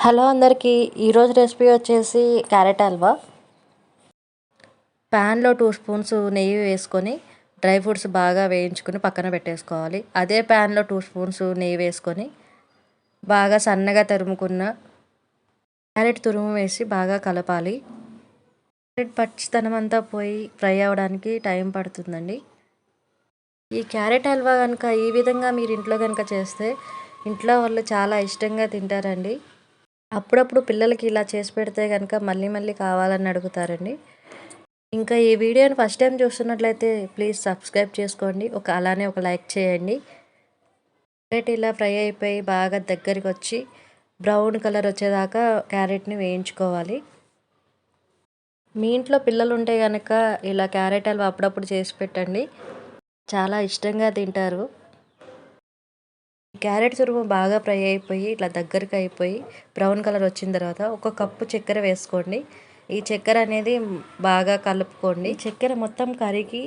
Hello అందరికీ. ఈరోజు recipe వచ్చేసి క్యారెట్ హల్వా. ప్యాన్లో 2 స్పూన్స్ నెయ్యి వేసుకొని డ్రై ఫ్రూట్స్ బాగా వేయించుకొని పక్కన పెట్టేసుకోవాలి. అదే ప్యాన్లో 2 స్పూన్స్ నెయ్యి వేసుకొని బాగా సన్నగా తరుముకున్న క్యారెట్ తురుము వేసి బాగా కలపాలి. క్యారెట్ పచ్చితనం అంతా పోయి ఫ్రై అవ్వడానికి టైం పడుతుందండి. ఈ క్యారెట్ హల్వా కనుక ఈ విధంగా మీరు ఇంట్లో కనుక చేస్తే ఇంట్లో వాళ్ళు చాలా ఇష్టంగా తింటారండి. అప్పుడప్పుడు పిల్లలకి ఇలా చేసి పెడితే కనుక మళ్ళీ మళ్ళీ కావాలని అడుగుతారండి. ఇంకా ఈ వీడియోని ఫస్ట్ టైం చూస్తున్నట్లయితే ప్లీజ్ సబ్స్క్రైబ్ చేసుకోండి. అలానే ఒక లైక్ చేయండి. క్యారెట్ ఇలా ఫ్రై అయిపోయి బాగా దగ్గరికి వచ్చి బ్రౌన్ కలర్ వచ్చేదాకా క్యారెట్ని వేయించుకోవాలి. మీ ఇంట్లో పిల్లలు ఉంటే కనుక ఇలా క్యారెట్ హల్వా అప్పుడప్పుడు చేసి పెట్టండి, చాలా ఇష్టంగా తింటారు. క్యారెట్ తురుము బాగా ఫ్రై అయిపోయి ఇట్లా దగ్గరికి అయిపోయి బ్రౌన్ కలర్ వచ్చిన తర్వాత 1 కప్పు చక్కెర వేసుకోండి. ఈ చక్కెర అనేది బాగా కలుపుకోండి. చక్కెర మొత్తం కరిగి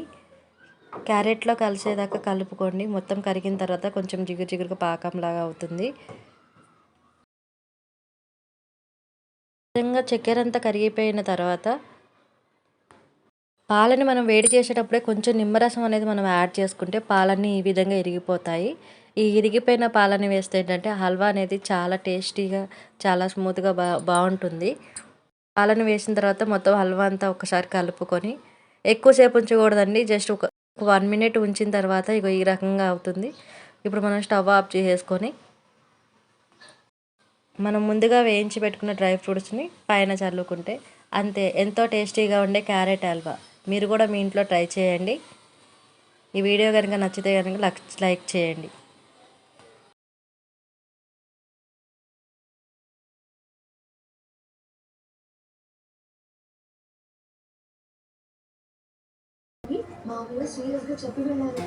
క్యారెట్లో కలిసేదాకా కలుపుకోండి. మొత్తం కరిగిన తర్వాత కొంచెం జిగురు జిగురుగా పాకంలాగా అవుతుంది. విధంగా చక్కెర అంతా కరిగిపోయిన తర్వాత పాలని మనం వేడి చేసేటప్పుడే కొంచెం నిమ్మరసం అనేది మనం యాడ్ చేసుకుంటే పాలన్నీ ఈ విధంగా ఇరిగిపోతాయి. ఈ ఇరిగిపోయిన పాలని వేస్తే ఏంటంటే హల్వా అనేది చాలా టేస్టీగా చాలా స్మూత్గా బాగుంటుంది. పాలను వేసిన తర్వాత మొత్తం హల్వా అంతా ఒకసారి కలుపుకొని ఎక్కువసేపు ఉంచకూడదండి. జస్ట్ ఒక 1 మినిట్ ఉంచిన తర్వాత ఇగో ఈ రకంగా అవుతుంది. ఇప్పుడు మనం స్టవ్ ఆఫ్ చేసేసుకొని మనం ముందుగా వేయించి పెట్టుకున్న డ్రై ఫ్రూట్స్ని పైన చల్లుకుంటే అంతే, ఎంతో టేస్టీగా ఉండే క్యారెట్ హల్వా. మీరు కూడా మీ ఇంట్లో ట్రై చేయండి. ఈ వీడియో కనుక నచ్చితే కనుక లైక్ చేయండి. మామూలుగా సీరియస్గా చెప్పి వెళ్ళాలి.